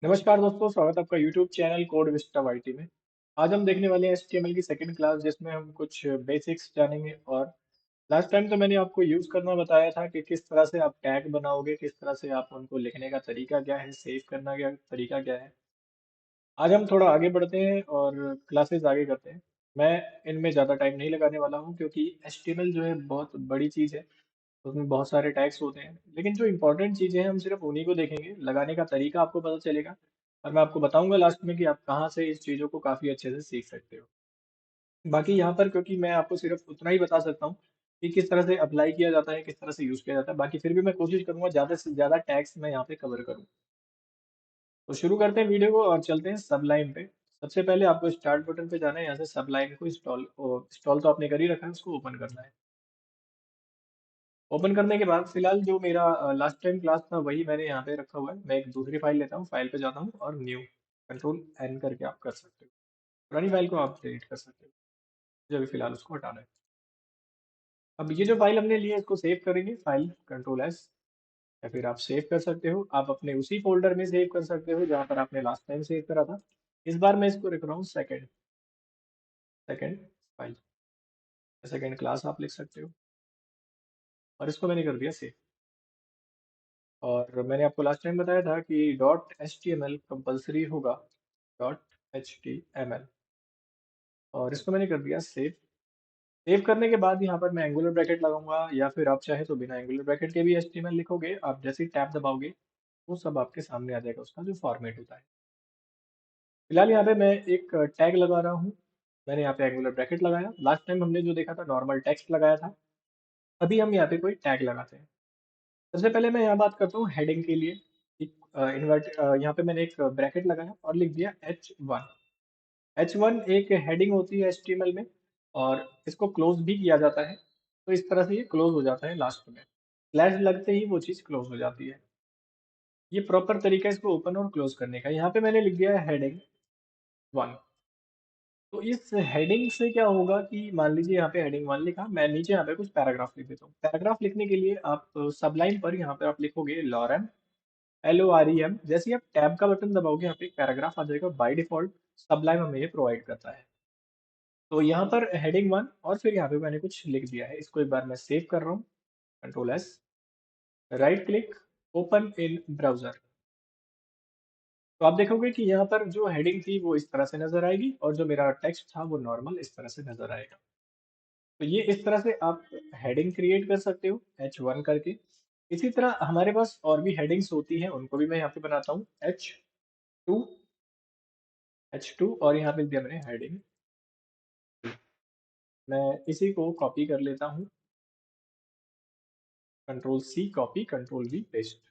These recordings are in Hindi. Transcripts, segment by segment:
नमस्कार दोस्तों, स्वागत है आपका YouTube channel code vista YT में। आज हम देखने वाले हैं HTML की सेकंड क्लास जिसमें हम कुछ बेसिक्स जानेंगे। और लास्ट टाइम तो मैंने आपको यूज़ करना बताया था कि किस तरह से आप टैग बनाओगे, किस तरह से आप उनको लिखने का तरीका क्या है, सेव करना क्या तरीका क्या है। आज हम थोड़ा आगे बढ़ते हैं और क्लासेस आगे करते हैं। मैं इनमें ज़्यादा टाइम नहीं लगाने वाला हूँ क्योंकि HTML जो है बहुत बड़ी चीज़ है। उसमें बहुत सारे टैग्स होते हैं, लेकिन जो इंपॉर्टेंट चीज़ें हैं हम सिर्फ उन्हीं को देखेंगे। लगाने का तरीका आपको पता चलेगा और मैं आपको बताऊंगा लास्ट में कि आप कहाँ से इस चीज़ों को काफ़ी अच्छे से सीख सकते हो। बाकी यहाँ पर क्योंकि मैं आपको सिर्फ उतना ही बता सकता हूँ कि किस तरह से अप्लाई किया जाता है, किस तरह से यूज़ किया जाता है। बाकी फिर भी मैं कोशिश करूंगा ज़्यादा से ज़्यादा टैग्स मैं यहाँ पे कवर करूँ। तो शुरू करते हैं वीडियो को और चलते हैं सबलाइन पे। सबसे पहले आपको स्टार्ट बटन पे जाना है, यहाँ से सबलाइन को इंस्टॉल तो आपने कर ही रखा है, उसको ओपन करना है। ओपन करने के बाद फिलहाल जो मेरा लास्ट टाइम क्लास था वही मैंने यहाँ पे रखा हुआ है। मैं एक दूसरी फाइल लेता हूँ, फाइल पे जाता हूँ और न्यू कंट्रोल एन करके आप कर सकते हो। पुरानी फाइल को आप डिलीट कर सकते हो, मुझे अभी फिलहाल उसको हटाना है। अब ये जो फाइल हमने ली है इसको सेव करेंगे, फाइल कंट्रोल एस, या फिर आप सेव कर सकते हो। आप अपने उसी फोल्डर में सेव कर सकते हो जहाँ पर आपने लास्ट टाइम सेव करा था। इस बार मैं इसको लिख रहा हूँ second second file, second class आप लिख सकते हो और इसको मैंने कर दिया सेव। और मैंने आपको लास्ट टाइम बताया था कि dot H T M L compulsory होगा, dot H T M L, और इसको मैंने कर दिया सेव। सेव करने के बाद यहाँ पर मैं एंगुलर ब्रैकेट लगाऊंगा, या फिर आप चाहे तो बिना एंगुलर ब्रैकेट के भी एच टी एम एल लिखोगे। आप जैसे ही टैब दबाओगे वो सब आपके सामने आ जाएगा, उसका जो फॉर्मेट होता है। फिलहाल यहाँ पे मैं एक टैग लगा रहा हूँ। मैंने यहाँ पे एंगुलर ब्रैकेट लगाया। लास्ट टाइम हमने जो देखा था नॉर्मल टेक्स्ट लगाया था, अभी हम यहाँ पे कोई टैग लगाते हैं। सबसे पहले मैं यहाँ बात करता हूँ हेडिंग के लिए। एक यहाँ पे मैंने एक ब्रैकेट लगाया और लिख दिया H1। H1 एक हेडिंग होती है HTML में, और इसको क्लोज भी किया जाता है। तो इस तरह से ये क्लोज हो जाता है, लास्ट में स्लैश लगते ही वो चीज़ क्लोज हो जाती है। ये प्रॉपर तरीका है इसको ओपन और क्लोज करने का। यहाँ पे मैंने लिख दिया है हेडिंग 1। तो इस हेडिंग से क्या होगा कि मान लीजिए यहाँ पे हेडिंग 1 लिखा, मैं नीचे यहाँ पे कुछ पैराग्राफ लिख देता हूँ। पैराग्राफ लिखने के लिए आप सबलाइन पर यहाँ पे आप लिखोगे लॉरेम, LOREM। जैसे ही आप टैब का बटन दबाओगे यहाँ पे एक पैराग्राफ आ जाएगा। बाय डिफॉल्ट सबलाइन हमें ये प्रोवाइड करता है। तो यहाँ पर हेडिंग 1 और फिर यहाँ पे मैंने कुछ लिख दिया है। इसको एक बार मैं सेव कर रहा हूँ, control S, right click, open in browser. तो आप देखोगे कि यहाँ पर जो हेडिंग थी वो इस तरह से नजर आएगी और जो मेरा टेक्स्ट था वो नॉर्मल इस तरह से नजर आएगा। तो ये इस तरह से आप हेडिंग क्रिएट कर सकते हो H1 करके। इसी तरह हमारे पास और भी हेडिंग्स होती हैं, उनको भी मैं यहाँ पे बनाता हूँ H2, H2, और यहाँ पे दिया मैंने हेडिंग। मैं इसी को कॉपी कर लेता हूँ, control C copy, control V paste.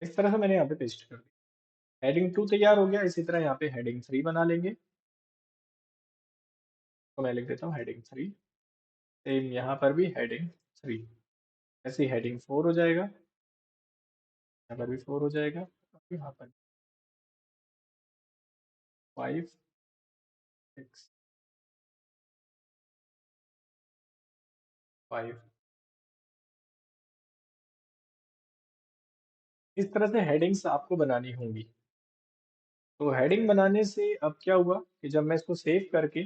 इस तरह से मैंने यहाँ पे पेस्ट कर दिया। हेडिंग 2 तैयार हो गया। इसी तरह यहाँ पे हेडिंग 3 बना लेंगे। तो मैं लिख देता हूँ हेडिंग 3। सेम यहाँ पर भी हेडिंग 3। ऐसे हेडिंग 4 हो जाएगा, यहाँ पर भी 4 हो जाएगा, और यहाँ पर 5 6 5। इस तरह से हेडिंग्स आपको बनानी होंगी। तो हेडिंग बनाने से अब क्या हुआ कि जब मैं इसको सेव करके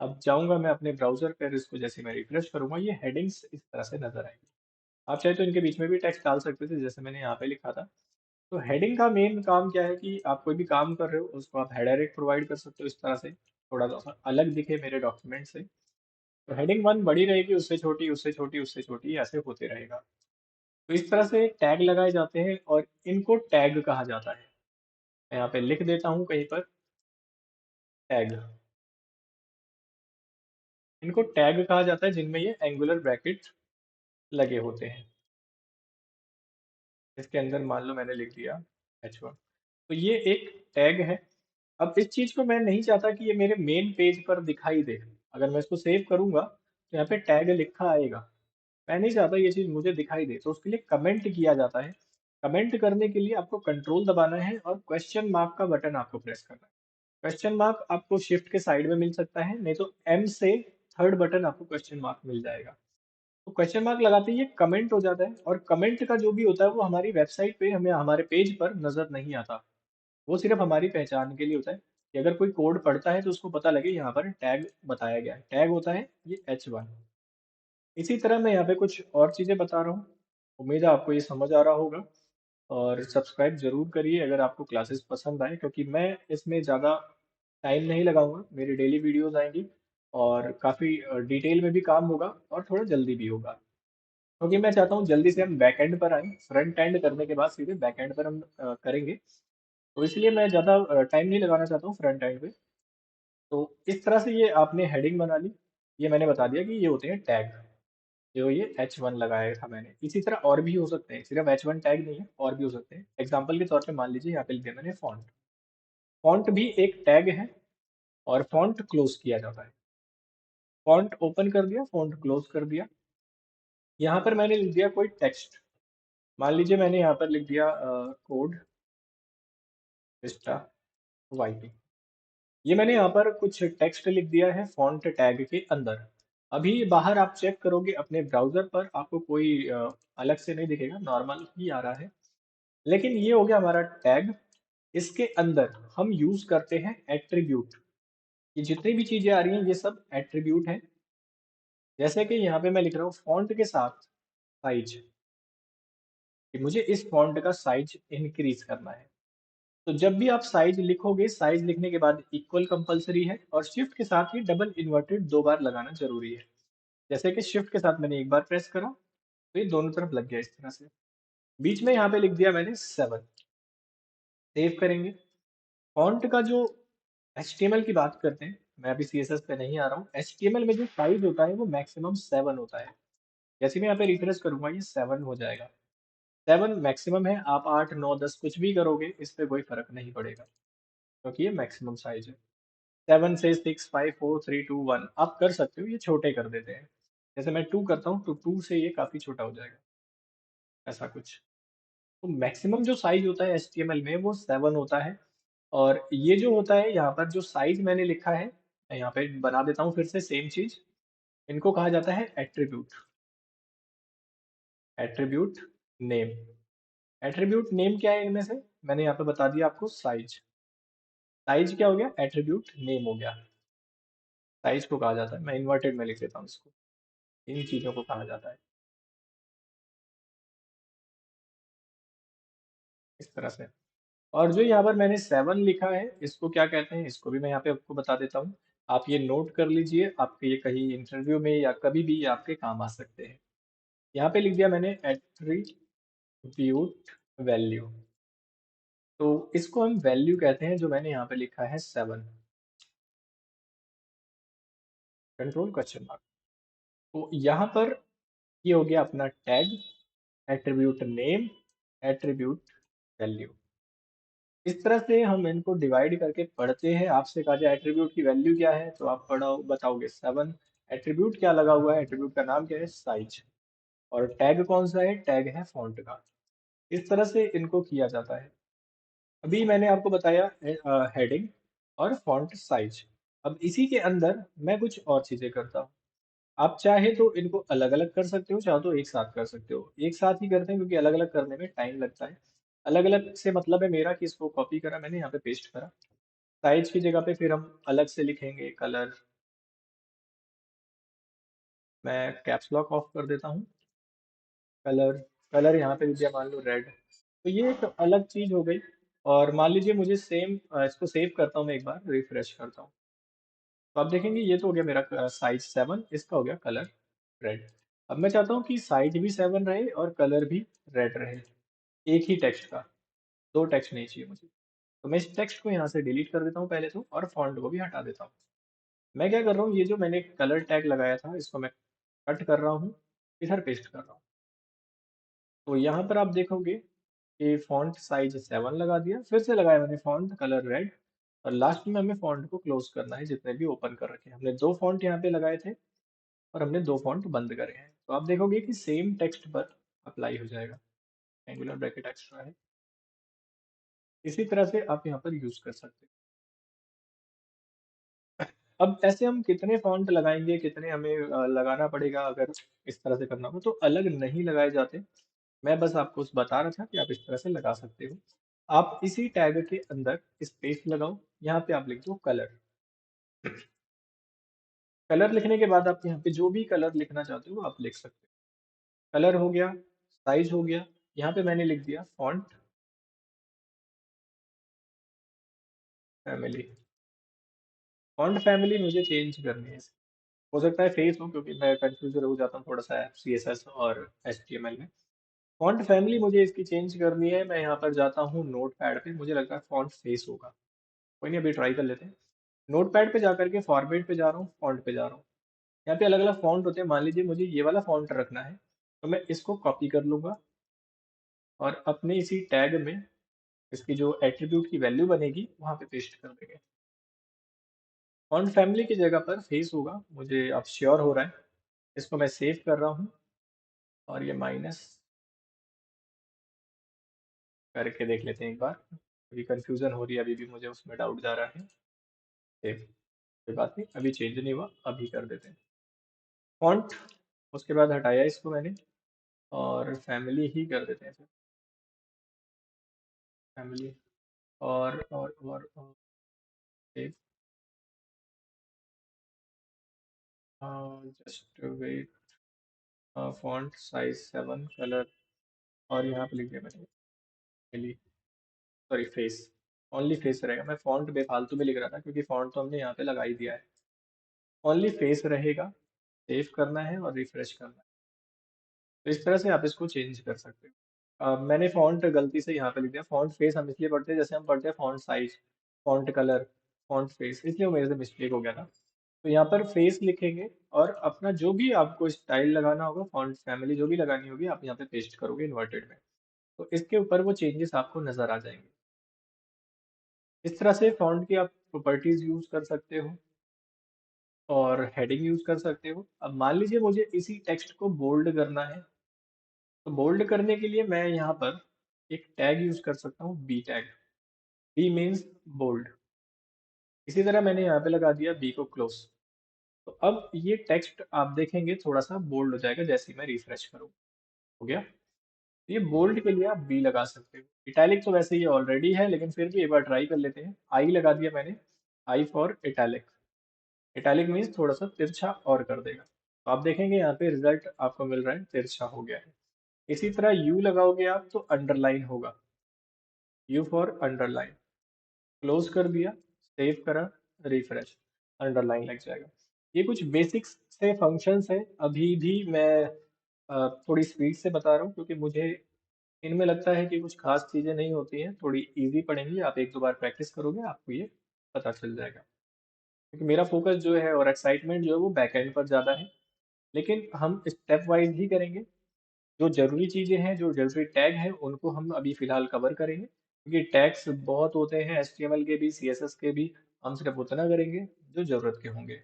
अब जाऊंगा मैं अपने ब्राउजर पर, इसको जैसे मैं रिफ्रेश करूंगा ये हेडिंग्स इस तरह से नजर आएंगी। आप चाहे तो इनके बीच में भी टेक्स्ट डाल सकते थे, जैसे मैंने यहाँ पे लिखा था। तो हेडिंग का मेन काम क्या है कि आप कोई भी काम कर रहे हो उसको आप हेडर एक प्रोवाइड कर सकते हो इस तरह से, थोड़ा सा अलग दिखे मेरे डॉक्यूमेंट से। तो हेडिंग 1 बड़ी रहेगी, उससे छोटी, उससे छोटी, उससे छोटी, ऐसे होते रहेगा। तो इस तरह से टैग लगाए जाते हैं और इनको टैग कहा जाता है। मैं यहाँ पे लिख देता हूँ कहीं पर टैग। इनको टैग कहा जाता है जिनमें ये एंगुलर ब्रैकेट लगे होते हैं। इसके अंदर मान लो मैंने लिख दिया H1, तो ये एक टैग है। अब इस चीज को मैं नहीं चाहता कि ये मेरे मेन पेज पर दिखाई दे। अगर मैं इसको सेव करूंगा तो यहाँ पे टैग लिखा आएगा। मैं नहीं चाहता ये चीज मुझे दिखाई दे, तो उसके लिए कमेंट किया जाता है। कमेंट करने के लिए आपको कंट्रोल दबाना है और क्वेश्चन मार्क का बटन आपको प्रेस करना है। क्वेश्चन मार्क आपको शिफ्ट के साइड में मिल सकता है, नहीं तो M से थर्ड बटन आपको क्वेश्चन मार्क मिल जाएगा। तो तो क्वेश्चन मार्क लगाते ही ये कमेंट हो जाता है, और कमेंट का जो भी होता है वो हमारी वेबसाइट पे हमें हमारे पेज पर नजर नहीं आता। वो सिर्फ हमारी पहचान के लिए होता है कि अगर कोई कोड पढ़ता है तो उसको पता लगे यहाँ पर टैग बताया गया है, टैग होता है ये H1। इसी तरह मैं यहाँ पे कुछ और चीजें बता रहा हूँ। उम्मीद है आपको ये समझ आ रहा होगा, और सब्सक्राइब जरूर करिए अगर आपको क्लासेस पसंद आए, क्योंकि मैं इसमें ज़्यादा टाइम नहीं लगाऊंगा। मेरी डेली वीडियोस आएंगी और काफ़ी डिटेल में भी काम होगा और थोड़ा जल्दी भी होगा, क्योंकि मैं चाहता हूँ जल्दी से हम बैक एंड पर आए। फ्रंट एंड करने के बाद सीधे बैक एंड पर हम करेंगे, तो इसलिए मैं ज़्यादा टाइम नहीं लगाना चाहता हूँ फ्रंट एंड पे। तो इस तरह से ये आपने हेडिंग बना ली। ये मैंने बता दिया कि ये होते हैं टैग, जो ये H1 लगाया था मैंने। इसी तरह और भी हो सकते हैं, सिर्फ H1 टैग नहीं है, और भी हो सकते हैं। एग्जाम्पल के तौर पे मान लीजिए यहाँ पे लिख दिया मैंने फॉन्ट। फॉन्ट भी एक टैग है, और फॉन्ट क्लोज किया जाता है। फॉन्ट ओपन कर दिया, फॉन्ट क्लोज कर दिया। यहाँ पर मैंने लिख दिया कोई टेक्स्ट। मान लीजिए मैंने यहाँ पर लिख दिया कोड विस्टा वाईटी। ये मैंने यहाँ पर कुछ टेक्स्ट लिख दिया है फॉन्ट टैग के अंदर। अभी बाहर आप चेक करोगे अपने ब्राउजर पर, आपको कोई अलग से नहीं दिखेगा, नॉर्मल ही आ रहा है। लेकिन ये हो गया हमारा टैग। इसके अंदर हम यूज करते हैं एट्रीब्यूट। ये जितनी भी चीजें आ रही हैं ये सब एट्रीब्यूट हैं। जैसे कि यहाँ पे मैं लिख रहा हूँ फॉन्ट के साथ साइज, कि मुझे इस फॉन्ट का साइज इंक्रीज करना है। तो जब भी आप साइज लिखोगे, साइज लिखने के बाद इक्वल कंपलसरी है, और शिफ्ट के साथ ही डबल इन्वर्टेड 2 बार लगाना जरूरी है। जैसे कि शिफ्ट के साथ मैंने 1 बार प्रेस करा तो ये दोनों तरफ लग गया इस तरह से। बीच में यहाँ पे लिख दिया मैंने 7। सेव करेंगे। फॉन्ट का जो HTML की बात करते हैं, मैं अभी CSS पे नहीं आ रहा हूँ। HTML में जो साइज होता है वो मैक्सिमम 7 होता है। जैसे मैं यहाँ पे रिफ्रेश करूंगा ये 7 हो जाएगा। 7 मैक्सिमम है, आप 8 9 10 कुछ भी करोगे इस पे कोई फर्क नहीं पड़ेगा, क्योंकि ये मैक्सिमम साइज है। 7 से 6 5 4 3 2 1 आप कर सकते हो, ये छोटे कर देते हैं। जैसे मैं 2 करता हूँ तो 2 से ये काफी छोटा हो जाएगा, ऐसा कुछ। तो मैक्सिमम जो साइज होता है HTML में वो 7 होता है। और ये जो होता है यहाँ पर जो साइज मैंने लिखा है, मैं यहाँ पे बना देता हूँ फिर से सेम चीज। इनको कहा जाता है attribute. Attribute name. Attribute name क्या है इनमें से, मैंने यहाँ पे बता दिया आपको साइज। साइज क्या हो गया, एट्रीब्यूट नेम हो गया। साइज को कहा जाता है, मैं इन्वर्टेड में लिख देता हूँ इसको, इन चीजों को कहा जाता है इस तरह से। और जो यहाँ पर मैंने 7 लिखा है इसको क्या कहते हैं, इसको भी मैं यहाँ पे आपको बता देता हूँ। आप ये नोट कर लीजिए, आपके ये कहीं इंटरव्यू में या कभी भी ये आपके काम आ सकते हैं। यहाँ पे लिख दिया मैंने एट्रीब्यूट वैल्यू। तो इसको हम वैल्यू कहते हैं, जो मैंने यहाँ पे लिखा है 7। Control question mark. तो यहाँ पर ये हो गया अपना tag, attribute name, attribute value. इस तरह से हम इनको डिवाइड करके पढ़ते हैं। आपसे कहा जाए एट्रीब्यूट की वैल्यू क्या है तो आप पढ़ो बताओगे 7। एट्रीब्यूट क्या लगा हुआ है, एट्रीब्यूट का नाम क्या है, साइज। और टैग कौन सा है, टैग है फॉन्ट का। इस तरह से इनको किया जाता है। अभी मैंने आपको बताया हेडिंग और फॉन्ट साइज। अब इसी के अंदर मैं कुछ और चीजें करता हूँ। आप चाहे तो इनको अलग अलग कर सकते हो, चाहे तो एक साथ कर सकते हो। एक साथ ही करते हैं क्योंकि अलग अलग करने में टाइम लगता है। अलग अलग से मतलब है मेरा कि इसको कॉपी करा मैंने, यहाँ पे पेस्ट करा। साइज की जगह पे फिर हम अलग से लिखेंगे कलर। मैं कैप्स लॉक ऑफ कर देता हूँ। कलर, कलर यहाँ पे दिया मान लो रेड। तो ये एक अलग चीज हो गई। और मान लीजिए मुझे सेम, इसको सेव करता हूँ मैं, एक बार रिफ्रेश करता हूँ। तो आप देखेंगे ये तो हो गया मेरा साइज 7, इसका हो गया कलर रेड। अब मैं चाहता हूँ कि साइज भी 7 रहे और कलर भी रेड रहे, एक ही टेक्स्ट का। दो टेक्स्ट नहीं चाहिए मुझे। तो मैं इस टेक्स्ट को यहाँ से डिलीट कर देता हूँ पहले तो, और फॉन्ट को भी हटा देता हूँ। मैं क्या कर रहा हूँ, ये जो मैंने कलर टैग लगाया था इसको मैं कट कर रहा हूँ, इधर पेस्ट कर रहा हूँ। तो यहाँ पर आप देखोगे कि फॉन्ट साइज 7 लगा दिया, फिर से लगाया मैंने फॉन्ट कलर रेड। और लास्ट में हमें फॉन्ट को क्लोज करना है, जितने भी ओपन कर रखे हैं हमने। 2 फॉन्ट यहाँ पे लगाए थे और हमने 2 फॉन्ट बंद करे हैं, तो आप देखोगे कि सेम टेक्स्ट पर अप्लाई हो जाएगा। एंगुलर ब्रैकेट एक्स्ट्रा है। इसी तरह से आप यहाँ पर यूज कर सकते अब ऐसे हम कितने फॉन्ट लगाएंगे, कितने हमें लगाना पड़ेगा अगर इस तरह से करना हो, तो अलग नहीं लगाए जाते। मैं बस आपको बता रहा था कि आप इस तरह से लगा सकते हो। आप इसी टैग के अंदर स्पेस लगाओ, यहाँ पे आप लिख दो कलर। कलर लिखने के बाद आप यहाँ पे जो भी कलर लिखना चाहते हो आप लिख सकते हो। कलर हो गया, साइज हो गया, यहाँ पे मैंने लिख दिया फॉन्ट फैमिली। फॉन्ट फैमिली मुझे चेंज करनी है। हो सकता है फेस हो, क्योंकि मैं कंफ्यूज हो जाता हूँ थोड़ा सा CSS और HTML में। फॉन्ट फैमिली मुझे इसकी चेंज करनी है। मैं यहाँ पर जाता हूँ नोट पैड पे, मुझे लगता है फॉन्ट फेस होगा। कोई नहीं, अभी ट्राई कर लेते हैं। नोट पैड पे जाकर के फॉर्मेट पे जा रहा हूँ, फॉन्ट पे जा रहा हूँ। यहाँ पे अलग अलग फॉन्ट होते हैं, मान लीजिए मुझे ये वाला फॉन्ट रखना है, तो मैं इसको कॉपी कर लूंगा और अपने इसी टैग में इसकी जो एट्रीब्यूट की वैल्यू बनेगी वहां पे पेस्ट कर देंगे। फॉन्ट फैमिली की जगह पर फेस होगा, मुझे अब श्योर हो रहा है। इसको मैं सेव कर रहा हूँ और ये माइनस करके देख लेते हैं एक बार। अभी कंफ्यूजन हो रही है, अभी भी मुझे उसमें डाउट जा रहा है। सेव, कोई बात नहीं, अभी चेंज नहीं हुआ, अभी कर देते हैं फॉन्ट। उसके बाद हटाया इसको मैंने और फैमिली ही कर देते हैं फिर। फैमिली और save. Just wait, font size 7, colour, और यहाँ पे लिख दिया मैंने family, sorry face. Only face रहेगा, मैं फॉन्ट बेफालतू में लिख रहा था क्योंकि फॉन्ट तो हमने यहाँ पे लगा ही दिया है। ओनली फेस रहेगा। सेव करना है और रिफ्रेश करना है। तो इस तरह से आप इसको चेंज कर सकते हो। मैंने फॉन्ट गलती से यहाँ पे लिख दिया। फॉन्ट फेस हम इसलिए पढ़ते हैं जैसे हम पढ़ते हैं font size, font colour, font face, इसलिए वो मेरे से मिस्टेक हो गया था। तो यहाँ पर फेस लिखेंगे और अपना जो भी आपको स्टाइल लगाना होगा, फॉन्ट फैमिली जो भी लगानी होगी, आप यहाँ पे पेस्ट करोगे इन्वर्टेड में। तो इसके ऊपर वो चेंजेस आपको नजर आ जाएंगे। इस तरह से फॉन्ट की आप प्रॉपर्टीज यूज कर सकते हो और हेडिंग यूज कर सकते हो। अब मान लीजिए मुझे इसी टेक्स्ट को बोल्ड करना है, तो बोल्ड करने के लिए मैं यहाँ पर एक टैग यूज कर सकता हूँ, B tag. B means bold. इसी तरह मैंने यहाँ पे लगा दिया बी को क्लोज। तो अब ये टेक्स्ट आप देखेंगे थोड़ा सा बोल्ड हो जाएगा जैसे ही मैं रिफ्रेश करूँ। हो गया। ये बोल्ड के लिए आप बी लगा सकते हो। इटैलिक तो वैसे ये ऑलरेडी है, लेकिन फिर भी एक बार ट्राई कर लेते हैं। आई लगा दिया मैंने, I for italic. Italic means थोड़ा सा तिरछा और कर देगा। तो आप देखेंगे यहाँ पे रिजल्ट आपको मिल रहा है, तिरछा हो गया है। इसी तरह यू लगाओगे आप तो अंडरलाइन होगा, यू फॉर अंडरलाइन। क्लोज कर दिया, सेव करा, रिफ्रेश, अंडरलाइन लग जाएगा। ये कुछ बेसिक्स से फंक्शंस है। अभी भी मैं थोड़ी स्पीड से बता रहा हूँ क्योंकि मुझे इनमें लगता है कि कुछ खास चीजें नहीं होती हैं, थोड़ी इजी पड़ेंगी। आप एक दो बार प्रैक्टिस करोगे आपको ये पता चल जाएगा। क्योंकि मेरा फोकस जो है और एक्साइटमेंट जो है वो बैकएंड पर ज़्यादा है। लेकिन हम स्टेप वाइज ही करेंगे। जो जरूरी चीज़ें हैं, जो जरूरी टैग हैं, उनको हम अभी फिलहाल कवर करेंगे, क्योंकि टैग्स बहुत होते हैं HTML के भी, CSS के भी। हम सिर्फ उतना करेंगे जो ज़रूरत के होंगे।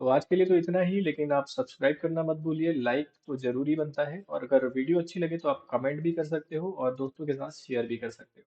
तो आज के लिए तो इतना ही, लेकिन आप सब्सक्राइब करना मत भूलिए। लाइक तो ज़रूरी बनता है, और अगर वीडियो अच्छी लगे तो आप कमेंट भी कर सकते हो और दोस्तों के साथ शेयर भी कर सकते हो।